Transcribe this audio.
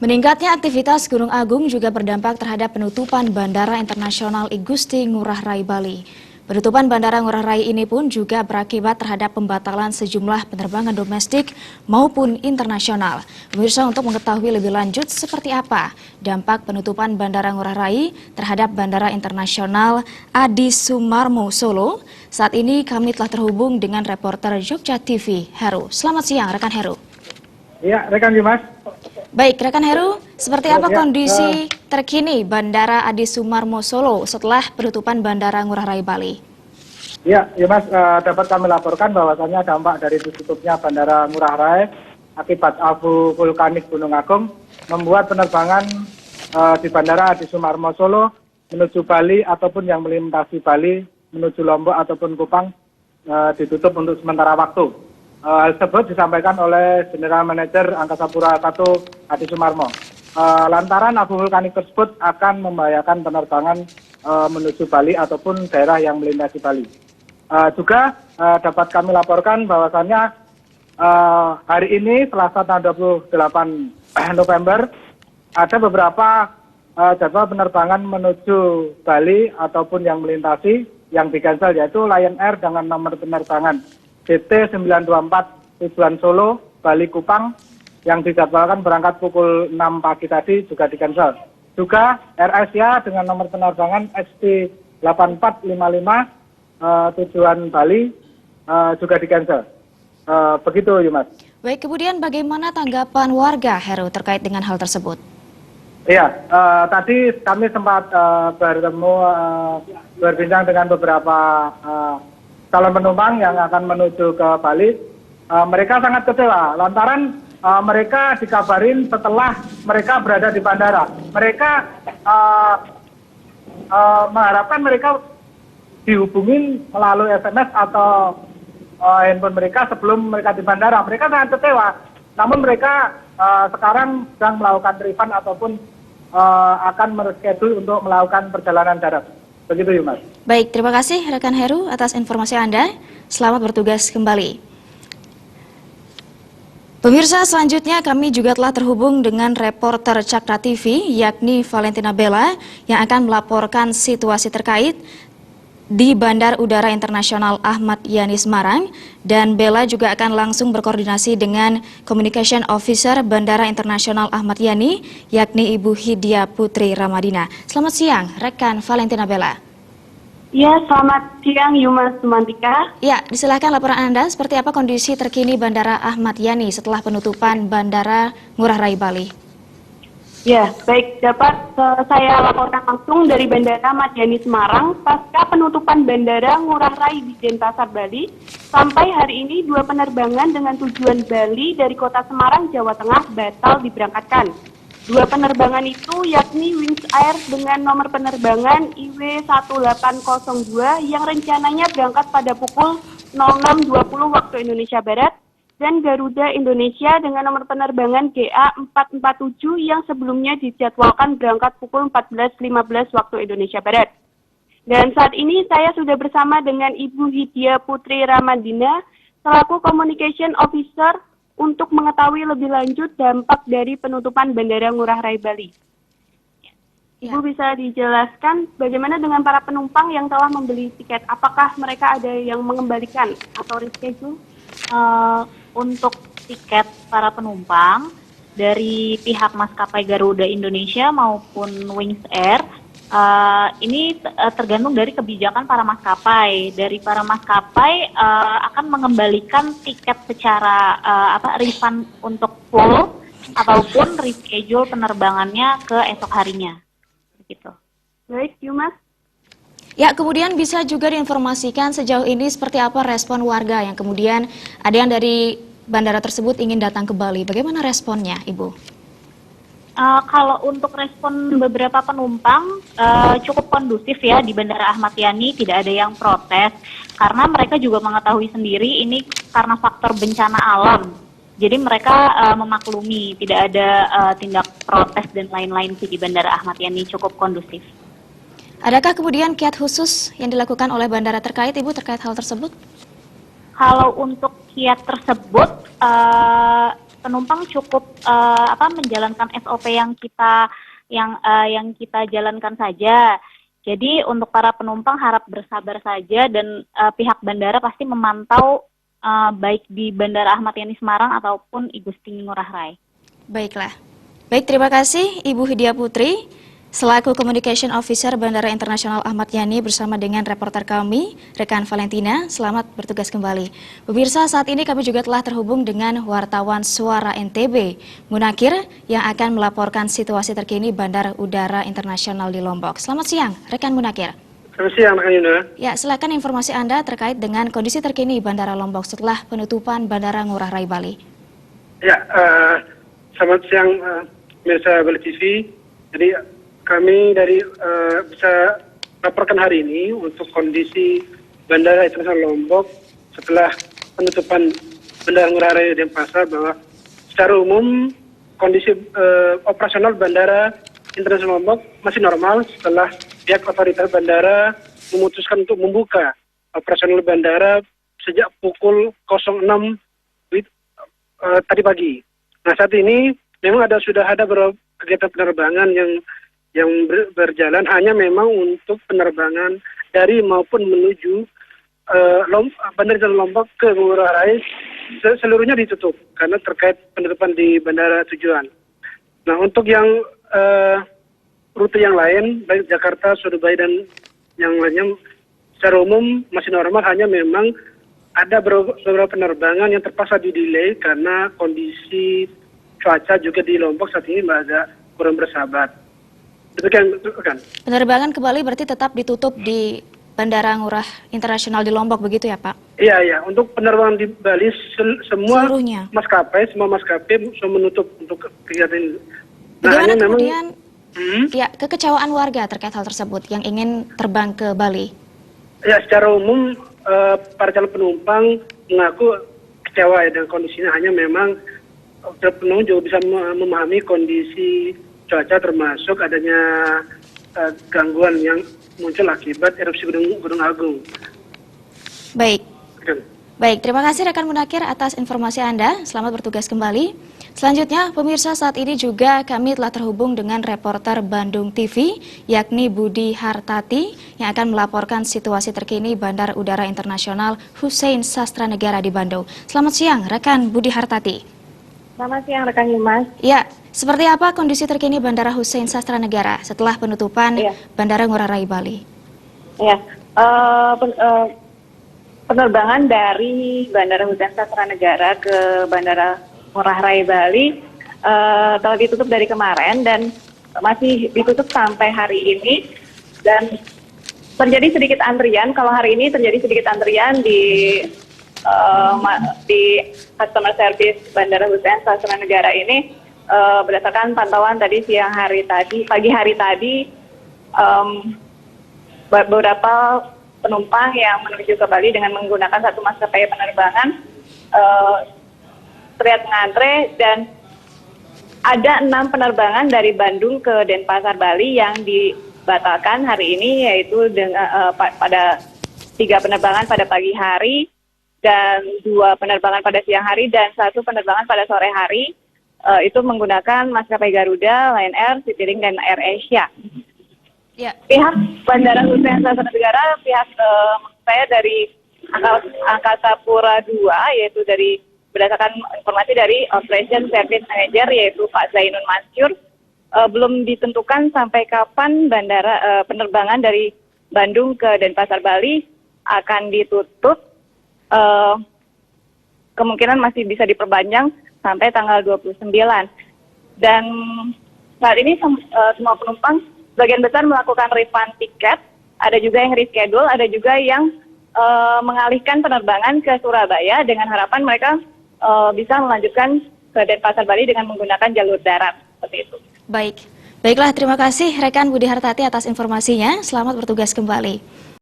Meningkatnya aktivitas Gunung Agung juga berdampak terhadap penutupan Bandara Internasional I Gusti Ngurah Rai Bali. Penutupan Bandara Ngurah Rai ini pun juga berakibat terhadap pembatalan sejumlah penerbangan domestik maupun internasional. Pemirsa, untuk mengetahui lebih lanjut seperti apa dampak penutupan Bandara Ngurah Rai terhadap Bandara Internasional Adi Sumarmo Solo, saat ini kami telah terhubung dengan reporter Jogja TV, Heru. Selamat siang, rekan Heru. Iya, rekan Dimas. Baik, rekan Heru, seperti apa kondisi terkini Bandara Adi Sumarmo Solo setelah penutupan Bandara Ngurah Rai Bali? Ya, Mas, dapat kami laporkan bahwasannya dampak dari ditutupnya Bandara Ngurah Rai akibat abu vulkanik Gunung Agung membuat penerbangan di Bandara Adi Sumarmo Solo menuju Bali ataupun yang melintasi Bali menuju Lombok ataupun Kupang ditutup untuk sementara waktu. Hal tersebut disampaikan oleh General Manager Angkasa Pura I Adi Sumarmo. Lantaran abu vulkanik tersebut akan membahayakan penerbangan menuju Bali ataupun daerah yang melintasi Bali. Juga dapat kami laporkan bahwasannya hari ini Selasa tanggal 28 November ada beberapa jadwal penerbangan menuju Bali ataupun yang melintasi yang di-cancel, yaitu Lion Air dengan nomor penerbangan JT924 tujuan Solo, Bali Kupang yang dijadwalkan berangkat pukul 6 pagi tadi juga di-cancel. Juga AirAsia dengan nomor penerbangan XT8455 tujuan Bali juga di-cancel. Begitu, Mas. Baik, kemudian bagaimana tanggapan warga, Heru, terkait dengan hal tersebut? Iya, tadi kami sempat berbincang dengan beberapa calon penumpang yang akan menuju ke Bali. Mereka sangat kecewa lantaran mereka dikabarin setelah mereka berada di bandara. Mereka mengharapkan mereka dihubungin melalui SMS atau handphone mereka sebelum mereka di bandara. Mereka sangat kecewa. Namun mereka sekarang sedang melakukan refund ataupun akan mereschedule untuk melakukan perjalanan darat. Begitu, Mas. Baik, terima kasih rekan Heru atas informasi Anda. Selamat bertugas kembali. Pemirsa, selanjutnya kami juga telah terhubung dengan reporter Cakra TV, yakni Valentina Bella, yang akan melaporkan situasi terkait di Bandar Udara Internasional Ahmad Yani Semarang, dan Bella juga akan langsung berkoordinasi dengan Communication Officer Bandara Internasional Ahmad Yani, yakni Ibu Hidia Putri Ramadina. Selamat siang, rekan Valentina Bella. Ya, selamat siang Yumas Sumantika. Ya, disilahkan laporan Anda, seperti apa kondisi terkini Bandara Ahmad Yani setelah penutupan Bandara Ngurah Rai Bali? Ya, baik, dapat saya laporkan langsung dari Bandara Ahmad Yani Semarang. Pasca penutupan Bandara Ngurah Rai di Denpasar, Bali, sampai hari ini 2 penerbangan dengan tujuan Bali dari kota Semarang, Jawa Tengah batal diberangkatkan. 2 penerbangan itu yakni Wings Air dengan nomor penerbangan IW1802 yang rencananya berangkat pada pukul 06.20 waktu Indonesia Barat, dan Garuda Indonesia dengan nomor penerbangan GA447 yang sebelumnya dijadwalkan berangkat pukul 14.15 waktu Indonesia Barat. Dan saat ini saya sudah bersama dengan Ibu Hidia Putri Ramadina selaku Communication Officer untuk mengetahui lebih lanjut dampak dari penutupan Bandara Ngurah Rai Bali. Ibu bisa dijelaskan bagaimana dengan para penumpang yang telah membeli tiket? Apakah mereka ada yang mengembalikan atau reschedule? Untuk tiket para penumpang dari pihak maskapai Garuda Indonesia maupun Wings Air, ini tergantung dari kebijakan para maskapai. Dari para maskapai akan mengembalikan tiket secara refund untuk full ataupun reschedule penerbangannya ke esok harinya. Begitu. Baik, Yumas. Ya, kemudian bisa juga diinformasikan sejauh ini seperti apa respon warga yang kemudian ada yang dari bandara tersebut ingin datang ke Bali. Bagaimana responnya, Ibu? Kalau untuk respon beberapa penumpang cukup kondusif ya di Bandara Ahmad Yani, tidak ada yang protes karena mereka juga mengetahui sendiri ini karena faktor bencana alam. Jadi mereka memaklumi, tidak ada tindak protes dan lain-lain sih di Bandara Ahmad Yani, cukup kondusif. Adakah kemudian kiat khusus yang dilakukan oleh bandara terkait, Ibu, terkait hal tersebut? Kalau untuk kiat tersebut, penumpang cukup menjalankan SOP yang kita jalankan saja. Jadi untuk para penumpang harap bersabar saja dan pihak bandara pasti memantau baik di Bandara Ahmad Yani Semarang ataupun Igusti Ngurah Rai. Baiklah. Baik, terima kasih Ibu Hidia Putri, selaku Communication Officer Bandara Internasional Ahmad Yani bersama dengan reporter kami, rekan Valentina. Selamat bertugas kembali. Pemirsa, saat ini kami juga telah terhubung dengan wartawan Suara NTB, Munakir, yang akan melaporkan situasi terkini Bandara Udara Internasional di Lombok. Selamat siang, rekan Munakir. Selamat siang, Kak Yuna. Ya, silakan informasi Anda terkait dengan kondisi terkini Bandara Lombok setelah penutupan Bandara Ngurah Rai Bali. Ya, selamat siang, pemirsa Bali TV. Jadi kami bisa laporkan hari ini untuk kondisi Bandara Internasional Lombok setelah penutupan Bandara Ngurah Rai Denpasar, bahwa secara umum kondisi operasional Bandara Internasional Lombok masih normal setelah pihak otoritas bandara memutuskan untuk membuka operasional bandara sejak pukul 06 tadi pagi. Nah, saat ini memang sudah ada beberapa kegiatan penerbangan yang berjalan, hanya memang untuk penerbangan dari maupun menuju Bandara Lombok ke Ngurah Rai seluruhnya ditutup karena terkait penutupan di bandara tujuan. Nah, untuk yang rute yang lain, baik Jakarta, Surabaya, dan yang lainnya secara umum masih normal, hanya memang ada beberapa penerbangan yang terpaksa di-delay karena kondisi cuaca juga di Lombok saat ini agak kurang bersahabat. Demikian, kan? Penerbangan ke Bali berarti tetap ditutup di Bandara Ngurah Internasional di Lombok, begitu ya Pak? Iya. Untuk penerbangan di Bali, semua seluruhnya maskapai sudah menutup untuk kegiatan ini. Bagaimana kemudian kekecewaan warga terkait hal tersebut yang ingin terbang ke Bali? Ya, secara umum para calon penumpang mengaku kecewa dengan kondisinya, hanya memang penumpang juga bisa memahami kondisi cuaca termasuk adanya gangguan yang muncul akibat erupsi Gunung Agung. Baik, terima kasih rekan Munakir atas informasi Anda. Selamat bertugas kembali. Selanjutnya, pemirsa, saat ini juga kami telah terhubung dengan reporter Bandung TV, yakni Budi Hartati, yang akan melaporkan situasi terkini Bandara Udara Internasional Hussein Sastranegara di Bandung. Selamat siang, rekan Budi Hartati. Selamat siang, rekan Yumas. Ya, seperti apa kondisi terkini Bandara Hussein Sastranegara setelah penutupan Bandara Ngurah Rai Bali? Ya, penerbangan dari Bandara Hussein Sastranegara ke Bandara Ngurah Rai Bali telah ditutup dari kemarin dan masih ditutup sampai hari ini, dan terjadi sedikit antrian. Kalau hari ini terjadi sedikit antrian di customer service Bandara Hussein Sastranegara ini, berdasarkan pantauan tadi pagi hari tadi, beberapa penumpang yang menuju ke Bali dengan menggunakan satu maskapai penerbangan terlihat mengantre, dan ada 6 penerbangan dari Bandung ke Denpasar Bali yang dibatalkan hari ini, yaitu pada 3 penerbangan pada pagi hari dan 2 penerbangan pada siang hari dan 1 penerbangan pada sore hari. Itu menggunakan maskapai Garuda, Lion Air, Citylink, dan AirAsia. Ya. Pihak Bandara Hussein Sastranegara, saya dari Angkasa Pura II, yaitu berdasarkan informasi dari Operation Service Manager, yaitu Pak Zainun Mansur, belum ditentukan sampai kapan penerbangan dari Bandung ke Denpasar Bali akan ditutup. Kemungkinan masih bisa diperpanjang sampai tanggal 29. Dan saat ini semua penumpang sebagian besar melakukan refund tiket, ada juga yang reschedule, ada juga yang mengalihkan penerbangan ke Surabaya dengan harapan mereka bisa melanjutkan ke Denpasar Bali dengan menggunakan jalur darat, seperti itu. Baiklah, terima kasih rekan Budi Hartati atas informasinya. Selamat bertugas kembali.